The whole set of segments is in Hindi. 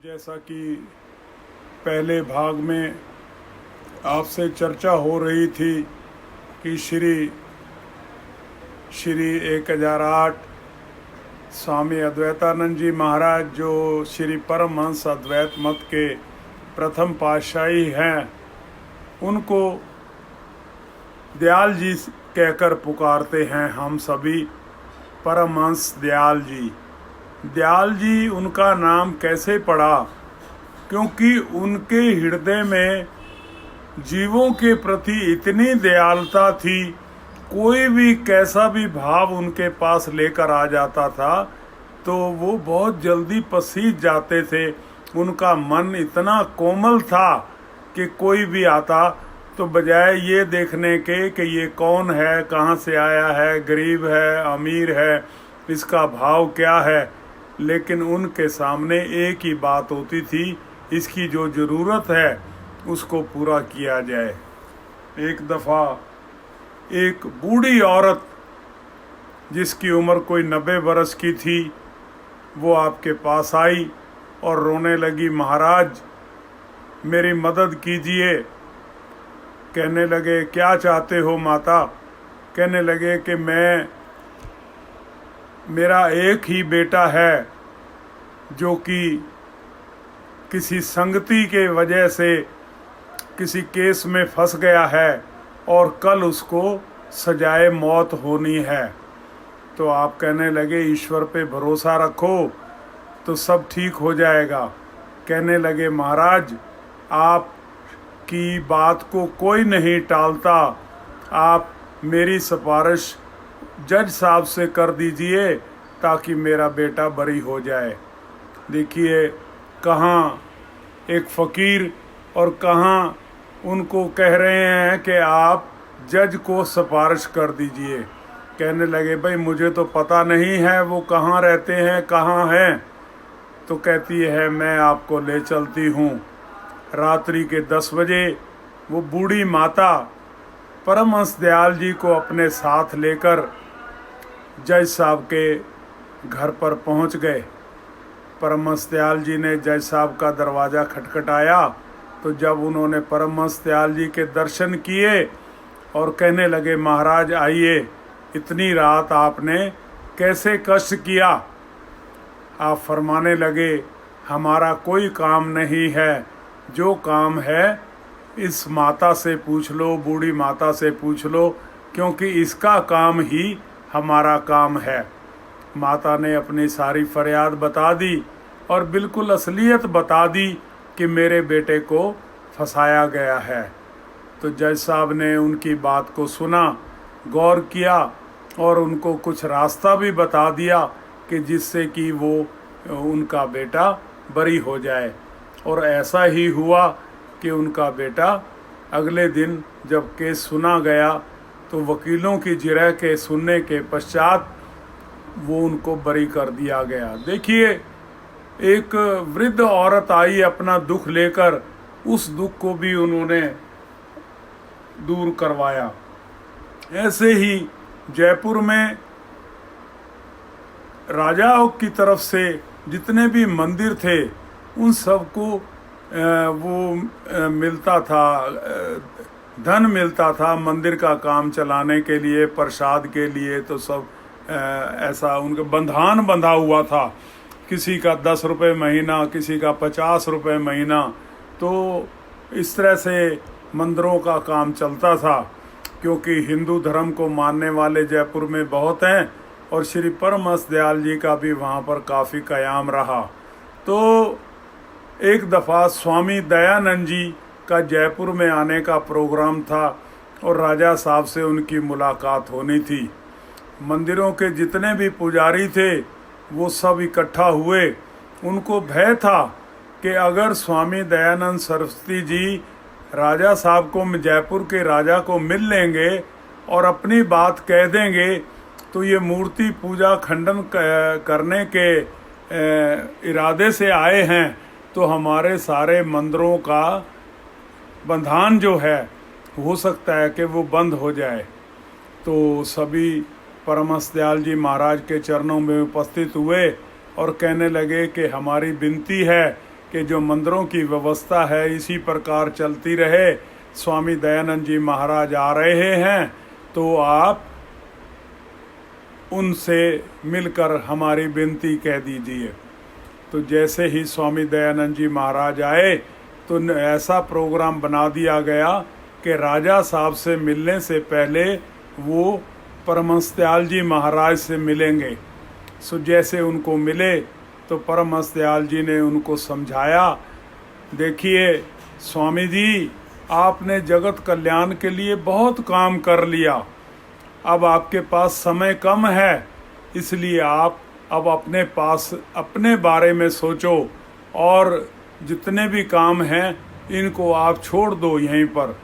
जैसा कि पहले भाग में आपसे चर्चा हो रही थी कि श्री श्री 1008 स्वामी अद्वैतानंद जी महाराज जो श्री परमहंस अद्वैत मत के प्रथम पातशाही हैं, उनको दयाल जी कहकर पुकारते हैं हम सभी। परमहंस दयाल जी, दयाल जी उनका नाम कैसे पड़ा? क्योंकि उनके हृदय में जीवों के प्रति इतनी दयालुता थी, कोई भी कैसा भी भाव उनके पास लेकर आ जाता था तो वो बहुत जल्दी पसीज जाते थे। उनका मन इतना कोमल था कि कोई भी आता तो बजाय ये देखने के कि ये कौन है, कहाँ से आया है, गरीब है, अमीर है, इसका भाव क्या है, लेकिन उनके सामने एक ही बात होती थी, इसकी जो ज़रूरत है उसको पूरा किया जाए। एक दफ़ा एक बूढ़ी औरत जिसकी उम्र कोई 90 बरस की थी, वो आपके पास आई और रोने लगी, महाराज मेरी मदद कीजिए। कहने लगे क्या चाहते हो माता? कहने लगे कि मेरा एक ही बेटा है जो कि किसी संगति के वजह से किसी केस में फंस गया है और कल उसको सजाए मौत होनी है। तो आप कहने लगे ईश्वर पे भरोसा रखो तो सब ठीक हो जाएगा। कहने लगे महाराज आप की बात को कोई नहीं टालता, आप मेरी सिफारिश जज साहब से कर दीजिए ताकि मेरा बेटा बरी हो जाए। देखिए कहाँ एक फ़कीर और कहाँ उनको कह रहे हैं कि आप जज को सिफारिश कर दीजिए। कहने लगे भाई मुझे तो पता नहीं है वो कहाँ रहते हैं, कहाँ हैं। तो कहती है मैं आपको ले चलती हूँ। रात्रि के 10 बजे वो बूढ़ी माता परमहंस दयाल जी को अपने साथ लेकर जज साहब के घर पर पहुँच गए। परमहंस दयाल जी ने जज साहब का दरवाज़ा खटखटाया तो जब उन्होंने परमहंस दयाल जी के दर्शन किए और कहने लगे महाराज आइए, इतनी रात आपने कैसे कष्ट किया? आप फरमाने लगे हमारा कोई काम नहीं है, जो काम है इस माता से पूछ लो, बूढ़ी माता से पूछ लो, क्योंकि इसका काम ही हमारा काम है। माता ने अपनी सारी फरियाद बता दी और बिल्कुल असलियत बता दी कि मेरे बेटे को फंसाया गया है। तो जज साहब ने उनकी बात को सुना, गौर किया और उनको कुछ रास्ता भी बता दिया कि जिससे कि वो उनका बेटा बरी हो जाए। और ऐसा ही हुआ कि उनका बेटा अगले दिन जब केस सुना गया तो वकीलों की जिरह के सुनने के पश्चात वो उनको बरी कर दिया गया। देखिए एक वृद्ध औरत आई अपना दुख लेकर, उस दुख को भी उन्होंने दूर करवाया। ऐसे ही जयपुर में राजाओं की तरफ से जितने भी मंदिर थे उन सबको वो मिलता था, धन मिलता था मंदिर का काम चलाने के लिए, प्रसाद के लिए। तो सब ऐसा उनका बंधान बंधा हुआ था, किसी का 10 रुपये महीना, किसी का 50 रुपये महीना। तो इस तरह से मंदिरों का काम चलता था, क्योंकि हिंदू धर्म को मानने वाले जयपुर में बहुत हैं और श्री परमहंस दयाल जी का भी वहाँ पर काफ़ी क़याम रहा। तो एक दफ़ा स्वामी दयानंद जी का जयपुर में आने का प्रोग्राम था और राजा साहब से उनकी मुलाकात होनी थी। मंदिरों के जितने भी पुजारी थे वो सब इकट्ठा हुए। उनको भय था कि अगर स्वामी दयानंद सरस्वती जी राजा साहब को, जयपुर के राजा को मिल लेंगे और अपनी बात कह देंगे तो ये मूर्ति पूजा खंडन करने के इरादे से आए हैं, तो हमारे सारे मंदिरों का बंधान जो है हो सकता है कि वो बंद हो जाए। तो सभी परमहंस दयाल जी महाराज के चरणों में उपस्थित हुए और कहने लगे कि हमारी विनती है कि जो मंदिरों की व्यवस्था है इसी प्रकार चलती रहे। स्वामी दयानंद जी महाराज आ रहे हैं तो आप उनसे मिलकर हमारी विनती कह दीजिए। तो जैसे ही स्वामी दयानंद जी महाराज आए तो ऐसा प्रोग्राम बना दिया गया कि राजा साहब से मिलने से पहले वो परमहंस दयाल जी महाराज से मिलेंगे। सो जैसे उनको मिले तो परमहंस दयाल जी ने उनको समझाया, देखिए स्वामी जी, आपने जगत कल्याण के लिए बहुत काम कर लिया, अब आपके पास समय कम है, इसलिए आप अब अपने पास अपने बारे में सोचो और जितने भी काम हैं इनको आप छोड़ दो यहीं पर।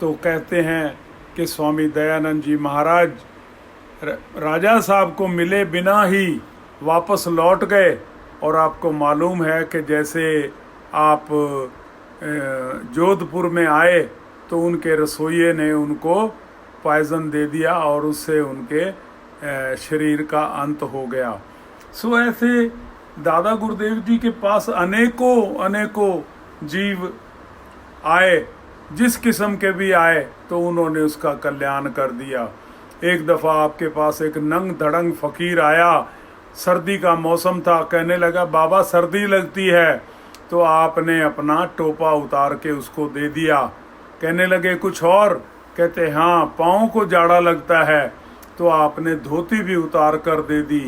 तो कहते हैं कि स्वामी दयानंद जी महाराज राजा साहब को मिले बिना ही वापस लौट गए। और आपको मालूम है कि जैसे आप जोधपुर में आए तो उनके रसोइये ने उनको पॉइजन दे दिया और उससे उनके शरीर का अंत हो गया। सो ऐसे दादा गुरुदेव जी के पास अनेकों जीव आए, जिस किस्म के भी आए तो उन्होंने उसका कल्याण कर दिया। एक दफ़ा आपके पास एक नंग धड़ंग फकीर आया, सर्दी का मौसम था, कहने लगा बाबा सर्दी लगती है, तो आपने अपना टोपा उतार के उसको दे दिया। कहने लगे कुछ और, कहते हाँ पाँव को जाड़ा लगता है, तो आपने धोती भी उतार कर दे दी।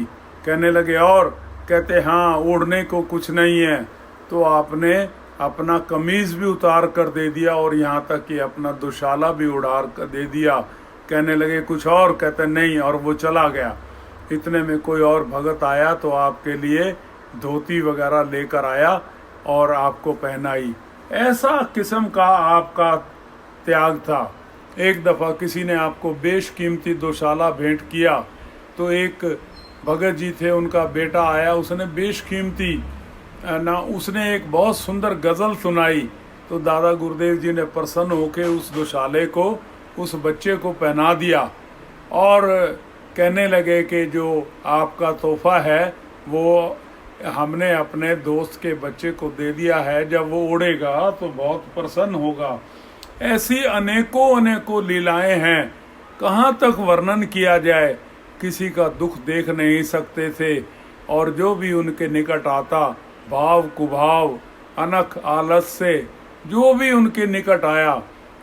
कहने लगे और, कहते हाँ ओढ़ने को कुछ नहीं है, तो आपने अपना कमीज भी उतार कर दे दिया और यहाँ तक कि अपना दुशाला भी उड़ार कर दे दिया। कहने लगे कुछ और, कहते नहीं, और वो चला गया। इतने में कोई और भगत आया तो आपके लिए धोती वगैरह लेकर आया और आपको पहनाई। ऐसा किस्म का आपका त्याग था। एक दफ़ा किसी ने आपको बेशकीमती दुशाला भेंट किया, तो एक भगत जी थे, उनका बेटा आया, उसने बेशकीमती ना उसने एक बहुत सुंदर गज़ल सुनाई, तो दादा गुरुदेव जी ने प्रसन्न होकर उस दुशाले को उस बच्चे को पहना दिया और कहने लगे कि जो आपका तोहफा है वो हमने अपने दोस्त के बच्चे को दे दिया है, जब वो उड़ेगा तो बहुत प्रसन्न होगा। ऐसी अनेकों लीलाएं हैं, कहाँ तक वर्णन किया जाए। किसी का दुख देख नहीं सकते थे और जो भी उनके निकट आता, भाव कुभाव अनख आलस से जो भी उनके निकट आया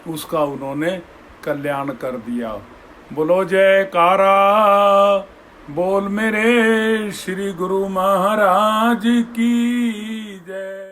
उसका उन्होंने कल्याण कर दिया। बोलो जयकारा, बोल मेरे श्री गुरु महाराज की जय।